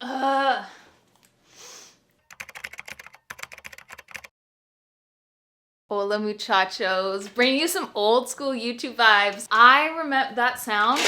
Ugh. Hola muchachos, bringing you some old school YouTube vibes. I remember that sound.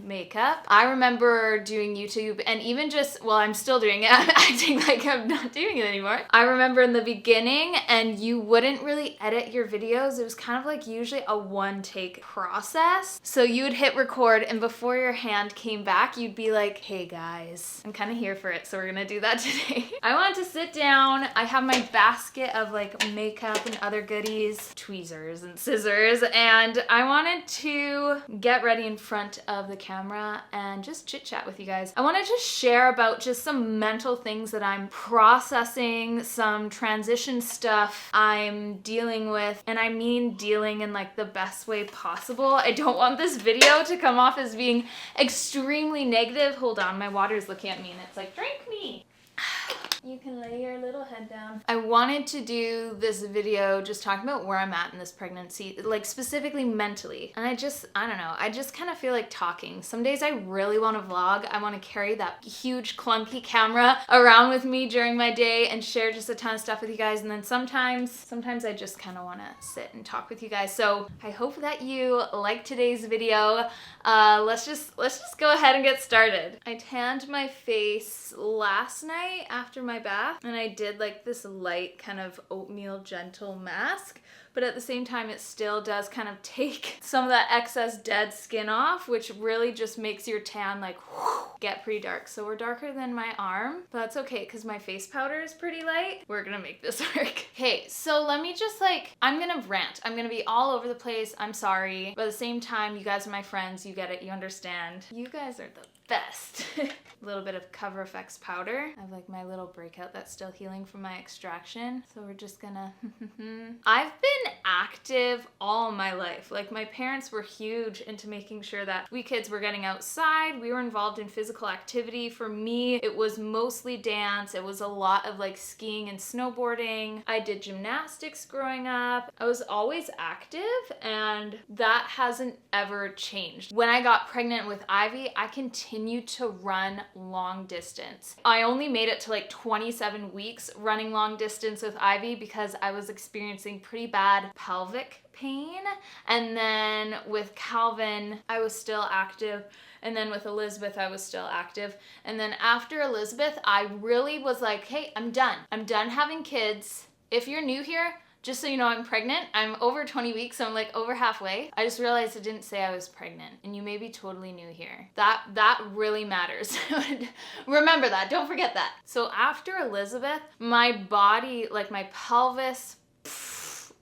Makeup. I remember doing YouTube and even just, well, I'm still doing it. I'm acting like I'm not doing it anymore. I remember in the beginning and you wouldn't really edit your videos. It was kind of like usually a one take process. So you would hit record and before your hand came back, you'd be like, hey guys, I'm kind of here for it. So we're gonna do that today. I wanted to sit down. I have my basket of like makeup and other goodies, tweezers and scissors, and I wanted to get ready in front of the camera and just chit chat with you guys. I want to just share about just some mental things that I'm processing, some transition stuff I'm dealing with, and I mean dealing in like the best way possible. I don't want this video to come off as being extremely negative. Hold on, my water's looking at me and it's like, drink me. You can lay your little head down. I wanted to do this video just talking about where I'm at in this pregnancy, like specifically mentally. And I don't know, I just kind of feel like talking. Some days I really want to vlog. I want to carry that huge clunky camera around with me during my day and share just a ton of stuff with you guys. And then sometimes I just kind of want to sit and talk with you guys. So I hope that you like today's video. Let's just go ahead and get started. I tanned my face last night after my bath and I did like this light kind of oatmeal gentle mask, but at the same time it still does kind of take some of that excess dead skin off, which really just makes your tan like get pretty dark. So we're darker than my arm, but that's okay because my face powder is pretty light. We're gonna make this work. Okay, so let me just I'm gonna rant. I'm gonna be all over the place. I'm sorry, but at the same time, you guys are my friends. You get it, you understand. You guys are the best. A little bit of Cover FX powder. I have like my little breakout that's still healing from my extraction. So we're just gonna, I've been active all my life. Like my parents were huge into making sure that we kids were getting outside. We were involved in physical activity. For me, it was mostly dance. It was a lot of like skiing and snowboarding. I did gymnastics growing up. I was always active and that hasn't ever changed. When I got pregnant with Ivy, I continued to run long distance. I only made it to like 27 weeks running long distance with Ivy because I was experiencing pretty bad pelvic pain. And then with Calvin, I was still active. And then with Elizabeth, I was still active. And then after Elizabeth, I really was like, hey, I'm done. I'm done having kids. If you're new here, just so you know, I'm pregnant. I'm over 20 weeks, so I'm like over halfway. I just realized I didn't say I was pregnant, and you may be totally new here. That really matters. Remember that, don't forget that. So after Elizabeth, my body, like my pelvis,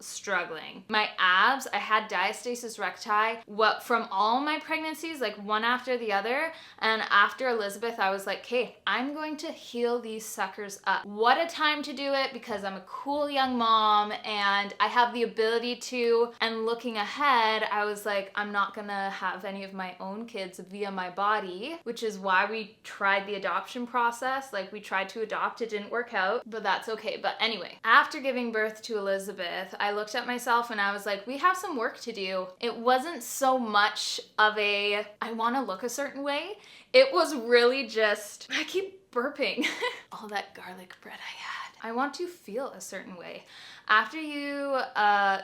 struggling. My abs, I had diastasis recti from all my pregnancies, like one after the other. And after Elizabeth, I was like, okay, I'm going to heal these suckers up. What a time to do it because I'm a cool young mom and I have the ability to. And looking ahead, I was like, I'm not gonna have any of my own kids via my body, which is why we tried the adoption process. Like we tried to adopt, it didn't work out, but that's okay. But anyway, after giving birth to Elizabeth, I looked at myself and I was like, we have some work to do. It wasn't so much of I want to look a certain way. It was really just, I keep burping. All that garlic bread I had. I want to feel a certain way. After you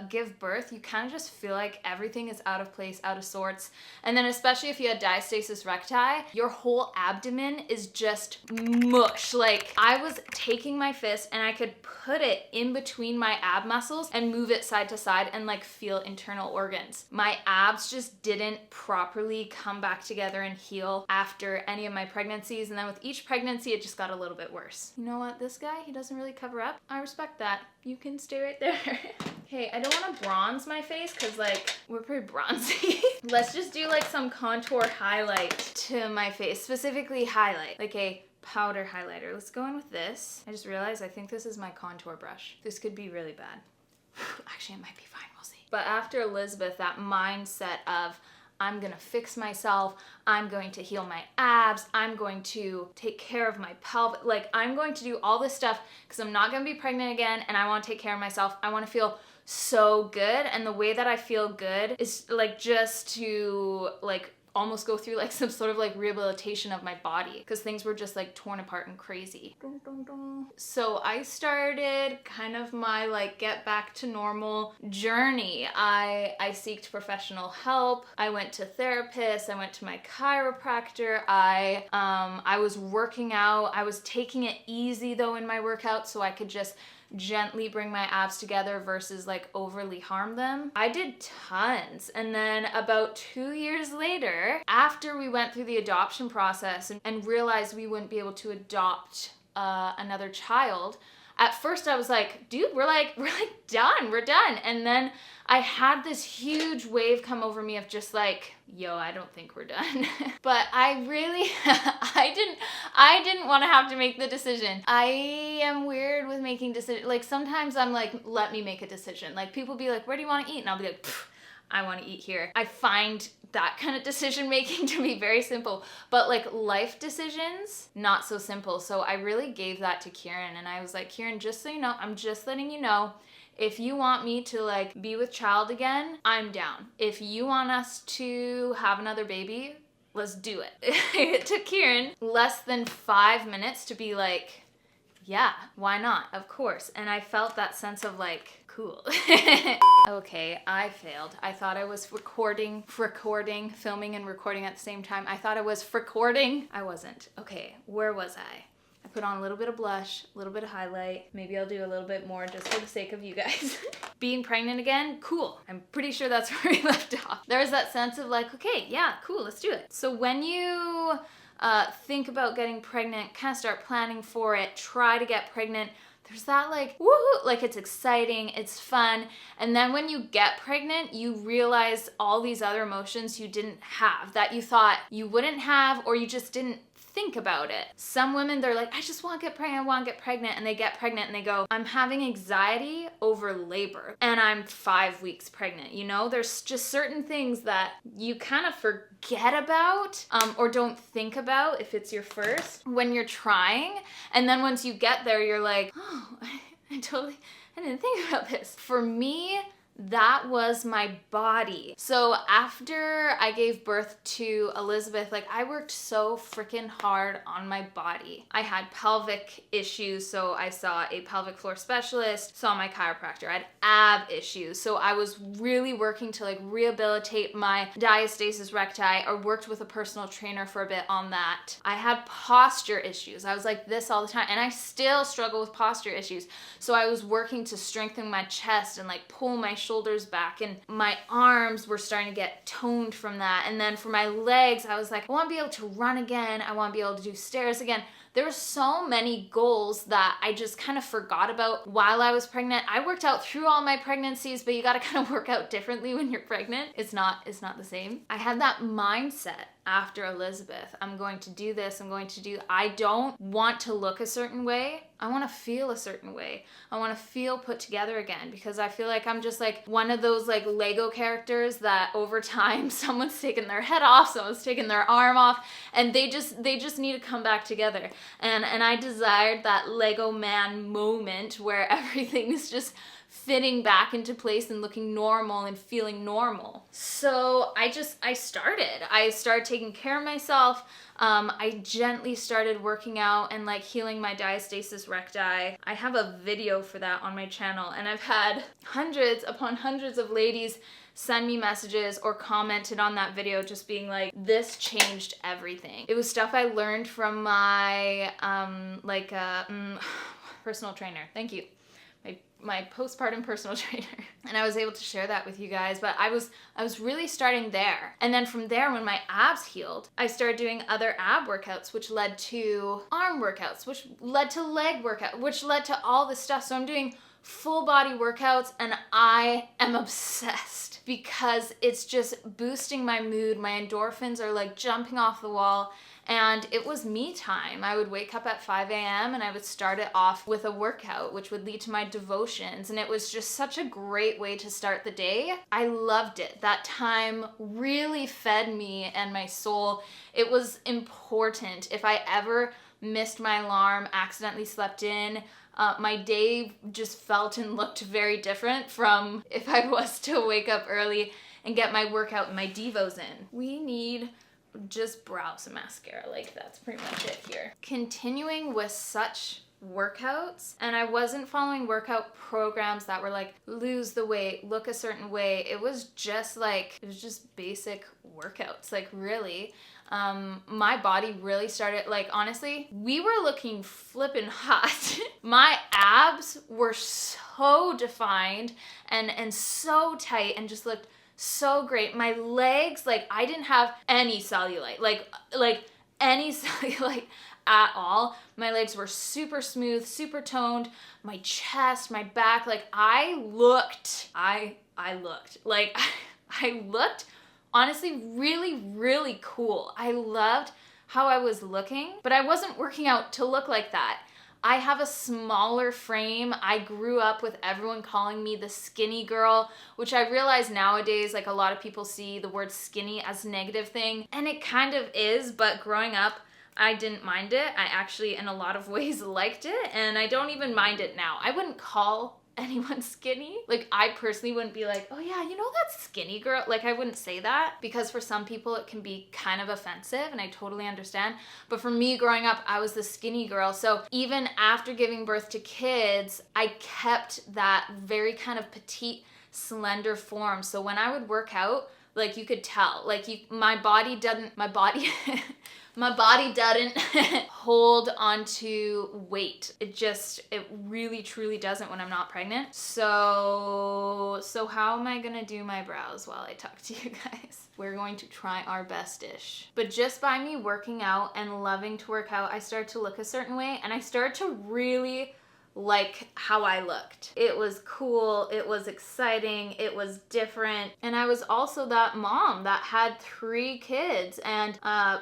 give birth, you kind of just feel like everything is out of place, out of sorts. And then especially if you had diastasis recti, your whole abdomen is just mush. Like I was taking my fist and I could put it in between my ab muscles and move it side to side and like feel internal organs. My abs just didn't properly come back together and heal after any of my pregnancies. And then with each pregnancy, it just got a little bit worse. You know what? This guy, he doesn't really cover up. I respect that. You can stay right there. Okay, I don't want to bronze my face because like we're pretty bronzy. Let's just do like some contour highlight to my face, specifically highlight, like a powder highlighter. Let's go in with this. I just realized I think this is my contour brush. This could be really bad. Actually, it might be fine, we'll see. But after Elizabeth, that mindset of I'm gonna fix myself, I'm going to heal my abs, I'm going to take care of my pelvic, like I'm going to do all this stuff because I'm not gonna be pregnant again and I wanna take care of myself. I wanna feel so good, and the way that I feel good is like just to like almost go through like some sort of like rehabilitation of my body because things were just like torn apart and crazy. So I started kind of my like get back to normal journey. I seeked professional help. I went to therapists. I went to my chiropractor. I was working out. I was taking it easy though in my workout so I could just gently bring my abs together versus like overly harm them. I did tons. And then about 2 years later, after we went through the adoption process and realized we wouldn't be able to adopt another child, at first I was like, dude, we're done, we're done. And then I had this huge wave come over me of just like, yo, I don't think we're done. But I really, I didn't want to have to make the decision. I am weird with making decisions. Like sometimes I'm like, let me make a decision. Like people be like, where do you want to eat? And I'll be like, I want to eat here. I find that kind of decision making to be very simple, but like life decisions, not so simple. So I really gave that to Kieran and I was like, Kieran, just so you know, I'm just letting you know, if you want me to like be with child again, I'm down. If you want us to have another baby, let's do it. It took Kieran less than 5 minutes to be like, yeah, why not? Of course. And I felt that sense of like, cool. Okay, I failed. I thought I was filming and recording at the same time. I thought I was recording. I wasn't. Okay, where was I? I put on a little bit of blush, a little bit of highlight. Maybe I'll do a little bit more just for the sake of you guys. Being pregnant again, cool. I'm pretty sure that's where we left off. There was that sense of like, okay, yeah, cool, let's do it. So when you think about getting pregnant, kind of start planning for it, try to get pregnant, there's that like, woohoo, like it's exciting, it's fun. And then when you get pregnant, you realize all these other emotions you didn't have, that you thought you wouldn't have, or you just didn't think about it. Some women, they're like, I just want to get pregnant, I want to get pregnant. And they get pregnant and they go, I'm having anxiety over labor and I'm 5 weeks pregnant. You know, there's just certain things that you kind of forget about or don't think about if it's your first when you're trying. And then once you get there, you're like, oh, I didn't think about this. For me, that was my body. So after I gave birth to Elizabeth, like I worked so freaking hard on my body. I had pelvic issues, so I saw a pelvic floor specialist, saw my chiropractor. I had ab issues, so I was really working to like rehabilitate my diastasis recti, or worked with a personal trainer for a bit on that. I had posture issues. I was like this all the time, and I still struggle with posture issues. So I was working to strengthen my chest and like pull my shoulders back, and my arms were starting to get toned from that. And then for my legs, I was like, I want to be able to run again. I want to be able to do stairs again. There were so many goals that I just kind of forgot about while I was pregnant. I worked out through all my pregnancies, but you got to kind of work out differently when you're pregnant. It's not the same. I had that mindset after Elizabeth. I'm going to do this. I don't want to look a certain way. I want to feel a certain way. I want to feel put together again, because I feel like I'm just like one of those like Lego characters that over time someone's taken their head off, someone's taken their arm off, and they just need to come back together. And I desired that Lego man moment where everything is just fitting back into place and looking normal and feeling normal. So I started taking care of myself. I gently started working out and like healing my diastasis recti. I have a video for that on my channel, and I've had hundreds upon hundreds of ladies send me messages or commented on that video just being like, this changed everything. It was stuff I learned from my personal trainer. Thank you. My postpartum personal trainer. And I was able to share that with you guys, but I was really starting there. And then from there, when my abs healed, I started doing other ab workouts, which led to arm workouts, which led to leg workout, which led to all this stuff. So I'm doing full body workouts, and I am obsessed because it's just boosting my mood. My endorphins are like jumping off the wall. And it was me time. I would wake up at 5 a.m. and I would start it off with a workout, which would lead to my devotions. And it was just such a great way to start the day. I loved it. That time really fed me and my soul. It was important. If I ever missed my alarm, accidentally slept in, my day just felt and looked very different from if I was to wake up early. and get my workout and my devos in. We need just brows and mascara. Like, that's pretty much it here. Continuing with such workouts, and I wasn't following workout programs that were like lose the weight, look a certain way. It was just basic workouts, like really. My body really started, like, honestly, we were looking flippin' hot. My abs were so defined and so tight and just looked so great. My legs, like, I didn't have any cellulite, like any cellulite at all. My legs were super smooth, super toned. My chest, my back, like I looked like I looked honestly really, really cool. I loved how I was looking, but I wasn't working out to look like that. I have a smaller frame. I grew up with everyone calling me the skinny girl, which I realize nowadays, like, a lot of people see the word skinny as a negative thing, and it kind of is, but growing up, I didn't mind it. I actually, in a lot of ways, liked it, and I don't even mind it now. I wouldn't call anyone skinny. Like, I personally wouldn't be like, oh yeah, you know that skinny girl? Like, I wouldn't say that, because for some people it can be kind of offensive, and I totally understand. But for me, growing up, I was the skinny girl. So even after giving birth to kids, I kept that very kind of petite, slender form. So when I would work out, like, you could tell, like, my body doesn't hold onto weight. It really truly doesn't when I'm not pregnant. So how am I gonna do my brows while I talk to you guys? We're going to try our best-ish. But just by me working out and loving to work out, I started to look a certain way, and I started to really like how I looked. It was cool, it was exciting, it was different. And I was also that mom that had 3 kids, and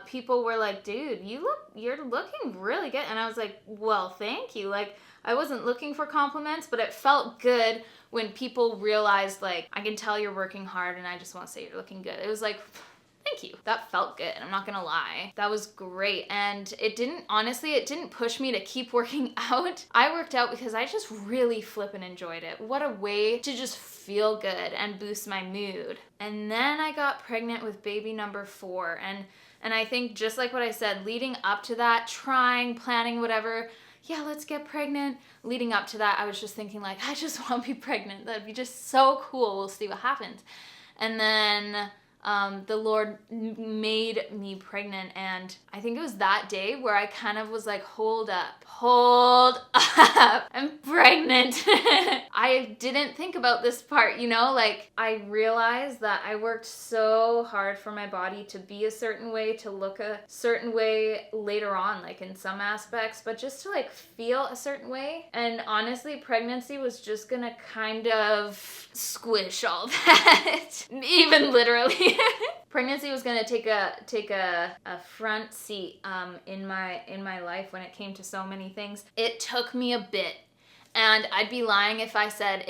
people were like, dude, you're looking really good. And I was like, well, thank you. Like, I wasn't looking for compliments, but it felt good when people realized, like, I can tell you're working hard and I just want to say you're looking good. It was like, thank you. That felt good. I'm not gonna lie. That was great. And it didn't push me to keep working out. I worked out because I just really flippin' enjoyed it. What a way to just feel good and boost my mood. And then I got pregnant with baby number 4. And I think, just like what I said, leading up to that, planning, whatever, yeah, let's get pregnant. Leading up to that, I was just thinking, like, I just want to be pregnant. That'd be just so cool. We'll see what happens. And then the Lord made me pregnant, and I think it was that day where I kind of was like, hold up, I'm pregnant. I didn't think about this part, you know, like, I realized that I worked so hard for my body to be a certain way, to look a certain way later on, like in some aspects, but just to like feel a certain way. And honestly, pregnancy was just gonna kind of squish all that, even literally. Pregnancy was gonna take a front seat in my life when it came to so many things. It took me a bit, and I'd be lying if I said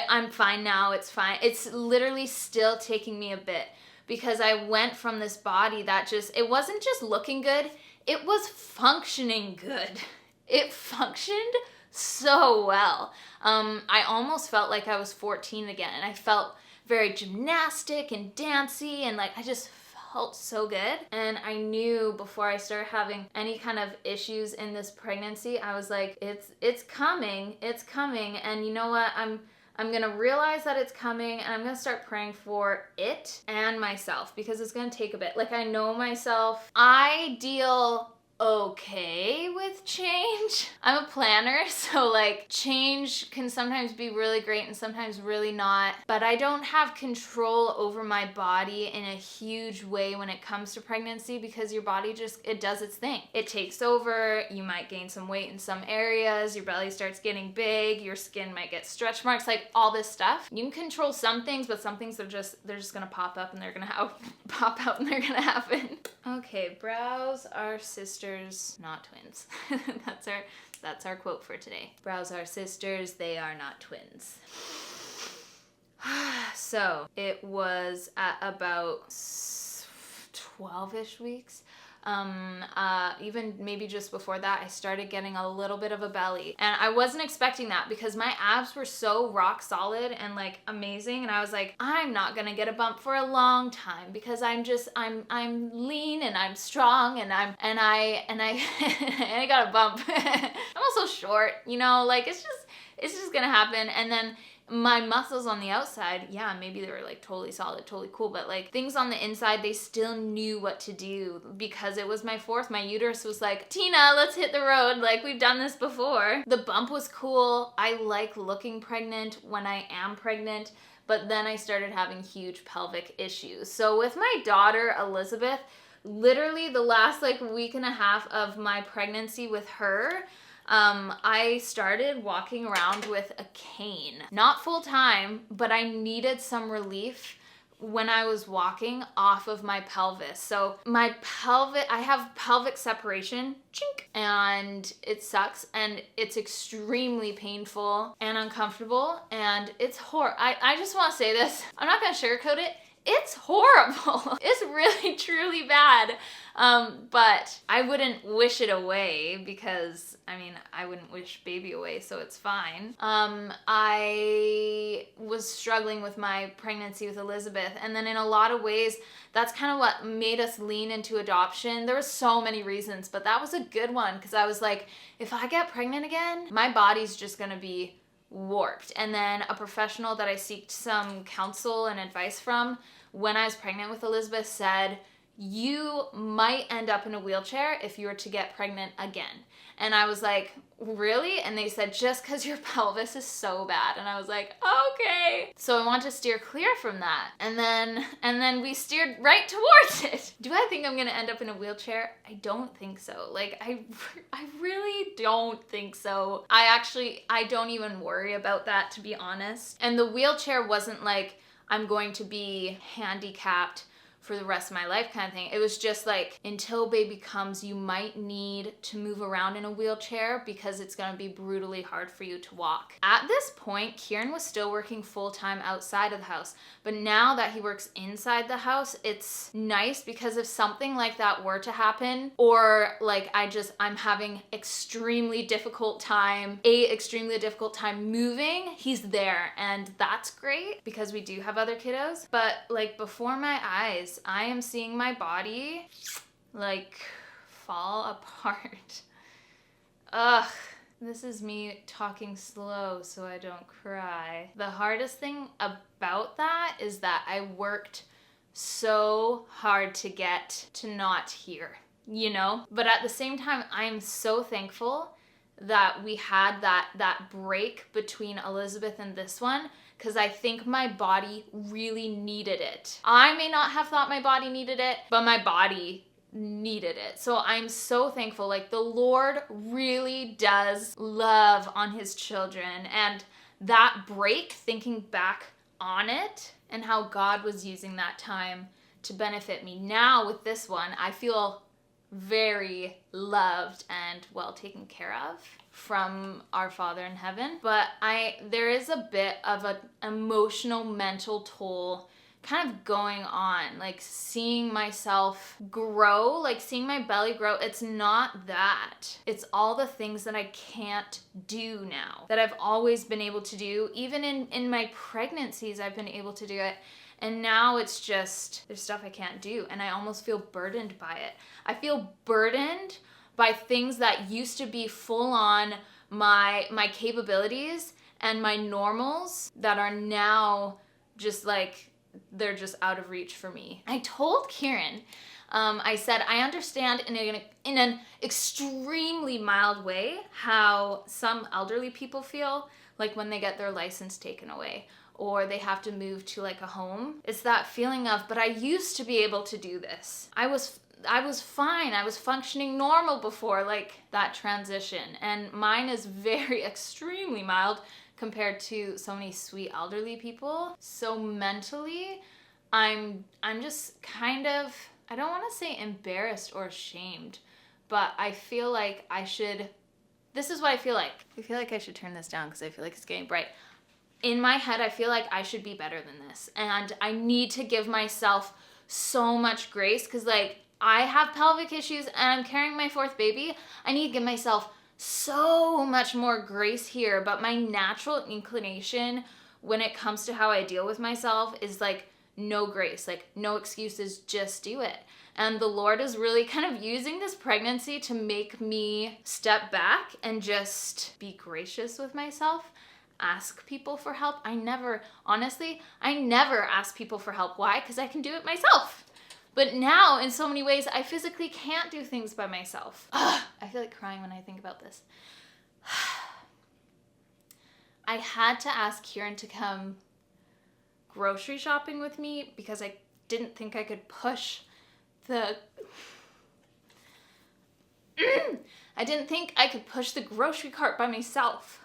I'm fine now, it's fine. It's literally still taking me a bit, because I went from this body that it wasn't just looking good, it was functioning good. It functioned so well. I almost felt like I was 14 again, and I felt very gymnastic and dancey, and like I just felt so good. And I knew before I started having any kind of issues in this pregnancy, I was like, it's coming, and you know what, I'm gonna realize that it's coming, and I'm gonna start praying for it and myself, because it's gonna take a bit. Like, I know myself, I deal okay with change. I'm a planner, so like change can sometimes be really great and sometimes really not, but I don't have control over my body in a huge way when it comes to pregnancy, because your body it does its thing. It takes over, you might gain some weight in some areas, your belly starts getting big, your skin might get stretch marks, like all this stuff. You can control some things, but some things they're just gonna pop up and they're gonna pop out and they're gonna happen. Okay, brows are sisters, not twins. That's our quote for today. Brows are sisters, they are not twins. So it was at about 12-ish weeks Even maybe just before that, I started getting a little bit of a belly, and I wasn't expecting that because my abs were so rock solid and like amazing, and I was like, I'm not gonna get a bump for a long time because I'm lean and I'm strong and I and I got a bump. I'm also short, you know, like it's just gonna happen. And then my muscles on the outside, yeah, maybe they were like totally solid, totally cool, but like things on the inside, they still knew what to do because it was my fourth. My uterus was like, Tina, let's hit the road. Like, we've done this before. The bump was cool. I like looking pregnant when I am pregnant, but then I started having huge pelvic issues. So with my daughter, Elizabeth, literally the last like week and a half of my pregnancy with her, I started walking around with a cane. Not full time, but I needed some relief when I was walking off of my pelvis. So my I have pelvic separation, chink, and it sucks, and it's extremely painful and uncomfortable, and it's horrible. I just want to say this. I'm not going to sugarcoat it. It's horrible. It's really, truly bad. But I wouldn't wish it away because, I mean, I wouldn't wish baby away, so it's fine. I was struggling with my pregnancy with Elizabeth, and then in a lot of ways, that's kind of what made us lean into adoption. There were so many reasons, but that was a good one because I was like, if I get pregnant again, my body's just gonna be warped. And then a professional that I seeked some counsel and advice from when I was pregnant with Elizabeth said, you might end up in a wheelchair if you were to get pregnant again. And I was like, really? And they said, just because your pelvis is so bad. And I was like, okay. So I want to steer clear from that. And then we steered right towards it. Do I think I'm gonna end up in a wheelchair? I don't think so. Like, I really don't think so. I don't even worry about that, to be honest. And the wheelchair wasn't like, I'm going to be handicapped for the rest of my life kind of thing. It was just like, until baby comes, you might need to move around in a wheelchair because it's gonna be brutally hard for you to walk. At this point, Kieran was still working full-time outside of the house, but now that he works inside the house, it's nice because if something like that were to happen, or like I'm having extremely difficult time moving, he's there, and that's great because we do have other kiddos. But like before my eyes, I am seeing my body like fall apart. Ugh. This is me talking slow so I don't cry. The hardest thing about that is that I worked so hard to get to not here, you know? But at the same time, I'm so thankful that we had that break between Elizabeth and this one, because I think my body really needed it. I may not have thought my body needed it, but my body needed it. So I'm so thankful. Like, the Lord really does love on his children. And that break, thinking back on it and how God was using that time to benefit me. Now with this one, I feel very loved and well taken care of from our Father in heaven. But there is a bit of an emotional, mental toll kind of going on, like seeing myself grow, like seeing my belly grow. It's not that. It's all the things that I can't do now that I've always been able to do. Even in my pregnancies, I've been able to do it. And now it's just, there's stuff I can't do. And I almost feel burdened by it. I feel burdened by things that used to be full on my capabilities and my normals that are now just like, they're just out of reach for me. I told Kieran, I said, I understand in an extremely mild way how some elderly people feel like when they get their license taken away or they have to move to like a home. It's that feeling of, but I used to be able to do this. I was fine. I was functioning normal before, like that transition. And mine is very extremely mild compared to so many sweet elderly people. So mentally, I'm just kind of, I don't want to say embarrassed or ashamed, but I feel like this is what I feel like. I feel like I should turn this down because I feel like it's getting bright. In my head, I feel like I should be better than this. And I need to give myself so much grace because like, I have pelvic issues and I'm carrying my 4th baby. I need to give myself so much more grace here, but my natural inclination when it comes to how I deal with myself is like no grace, like no excuses, just do it. And the Lord is really kind of using this pregnancy to make me step back and just be gracious with myself, ask people for help. Honestly, I never ask people for help. Why? Because I can do it myself. But now, in so many ways, I physically can't do things by myself. I feel like crying when I think about this. I had to ask Kieran to come grocery shopping with me because I didn't think I could push the... I didn't think I could push the grocery cart by myself.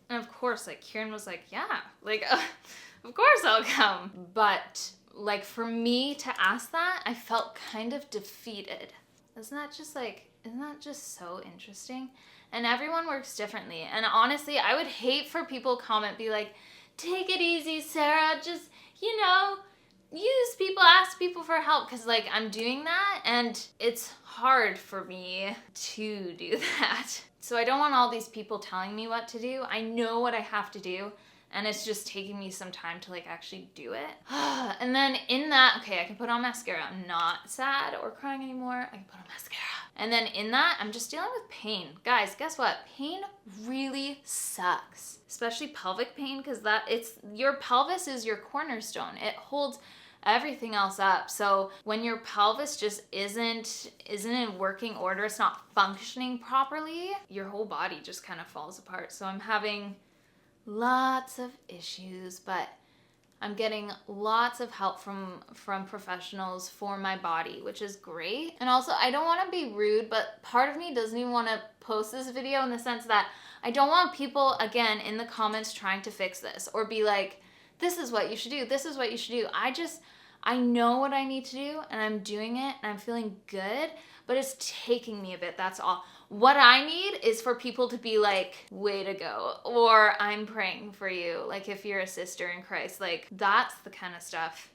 And of course, like, Kieran was like, yeah, like, of course I'll come. But, like, for me to ask that, I felt kind of defeated. Isn't that just so interesting? And everyone works differently. And honestly, I would hate for people to comment, be like, take it easy, Sarah, just, ask people for help. Because, like, I'm doing that, and it's hard for me to do that. So I don't want all these people telling me what to do. I know what I have to do, and it's just taking me some time to, like, actually do it. And then in that, okay, I can put on mascara. I'm not sad or crying anymore. I can put on mascara. And then in that, I'm just dealing with pain. Guys, guess what? Pain really sucks. Especially pelvic pain, because your pelvis is your cornerstone. It holds everything else up. So when your pelvis just isn't in working order, it's not functioning properly, your whole body just kind of falls apart. So I'm having lots of issues, but I'm getting lots of help from professionals for my body, which is great. And also, I don't want to be rude, but part of me doesn't even want to post this video in the sense that I don't want people, again, in the comments trying to fix this or be like, this is what you should do, this is what you should do. I know what I need to do, and I'm doing it, and I'm feeling good, but it's taking me a bit, that's all. What I need is for people to be like, way to go, or I'm praying for you, like if you're a sister in Christ, like that's the kind of stuff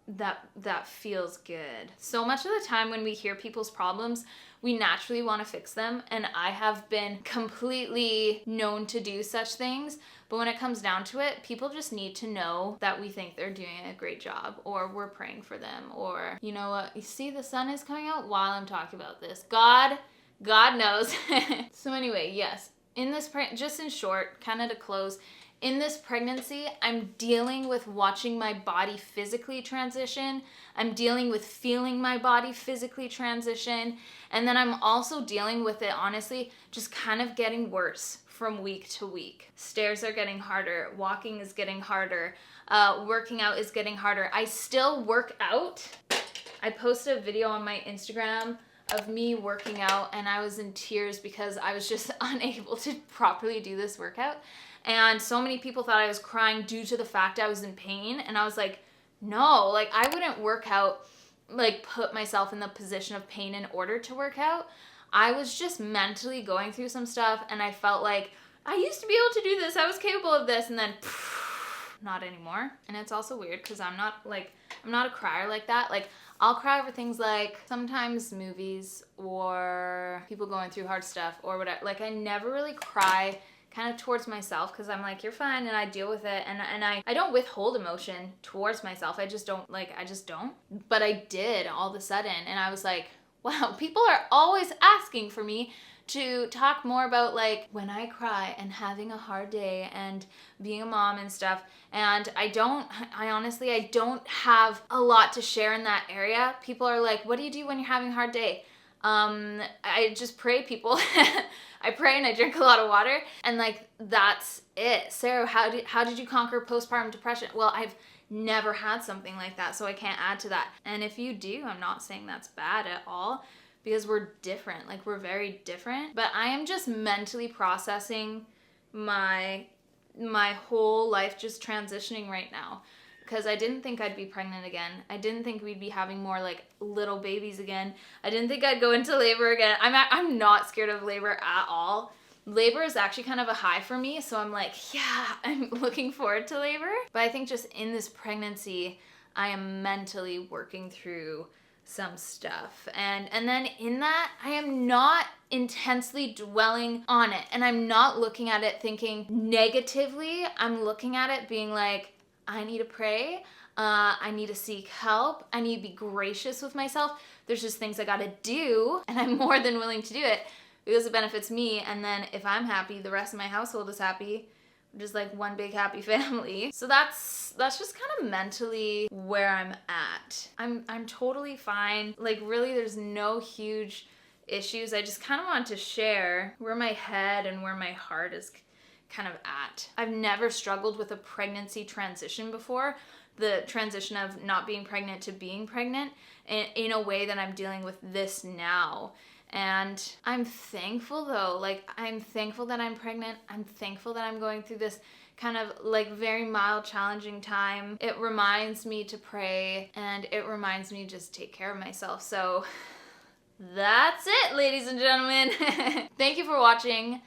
that feels good. So much of the time when we hear people's problems, we naturally want to fix them, and I have been completely known to do such things, but when it comes down to it, people just need to know that we think they're doing a great job, or we're praying for them, or you know what, you see the sun is coming out while I'm talking about this. God knows. So anyway, yes, just in short, kind of to close, in this pregnancy, I'm dealing with watching my body physically transition. I'm dealing with feeling my body physically transition. And then I'm also dealing with it, honestly, just kind of getting worse from week to week. Stairs are getting harder. Walking is getting harder. Working out is getting harder. I still work out. I posted a video on my Instagram of me working out, and I was in tears because I was just unable to properly do this workout. And so many people thought I was crying due to the fact I was in pain. And I was like, no, like I wouldn't work out, like put myself in the position of pain in order to work out. I was just mentally going through some stuff, and I felt like I used to be able to do this. I was capable of this, and then not anymore. And it's also weird because I'm not a crier like that. Like I'll cry over things like sometimes movies or people going through hard stuff or whatever. Like I never really cry kind of towards myself because I'm like, you're fine, and I deal with it, and I don't withhold emotion towards myself. I just don't. But I did all of a sudden, and I was like, wow, people are always asking for me to talk more about like when I cry and having a hard day and being a mom and stuff. And I honestly don't have a lot to share in that area. People are like, what do you do when you're having a hard day? I just pray, people. I pray and I drink a lot of water, and like that's it. Sarah, how did you conquer postpartum depression? Well, I've never had something like that, so I can't add to that. And if you do, I'm not saying that's bad at all, because we're different. Like we're very different. But I am just mentally processing my whole life just transitioning right now. Because I didn't think I'd be pregnant again. I didn't think we'd be having more like little babies again. I didn't think I'd go into labor again. I'm not scared of labor at all. Labor is actually kind of a high for me, so I'm like, yeah, I'm looking forward to labor. But I think just in this pregnancy, I am mentally working through some stuff. And then in that, I am not intensely dwelling on it. And I'm not looking at it thinking negatively. I'm looking at it being like, I need to pray. I need to seek help. I need to be gracious with myself. There's just things I gotta do, and I'm more than willing to do it because it benefits me. And then if I'm happy, the rest of my household is happy. We're just like one big happy family. So that's just kind of mentally where I'm at. I'm totally fine. Like really, there's no huge issues. I just kind of want to share where my head and where my heart is kind of at. I've never struggled with a pregnancy transition before. The transition of not being pregnant to being pregnant in a way that I'm dealing with this now. And I'm thankful though, like I'm thankful that I'm pregnant. I'm thankful that I'm going through this kind of like very mild, challenging time. It reminds me to pray and it reminds me to just take care of myself. So that's it, ladies and gentlemen. Thank you for watching.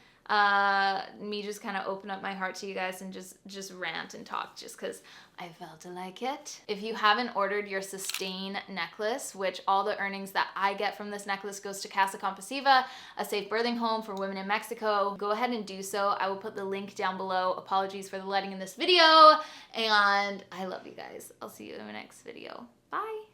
Me just kind of open up my heart to you guys and just rant and talk just because I felt like it. If you haven't ordered your Sustain necklace, which all the earnings that I get from this necklace goes to Casa Compasiva, a safe birthing home for women in Mexico, go ahead and do so. I will put the link down below. Apologies for the lighting in this video, and I love you guys. I'll see you in the next video. Bye.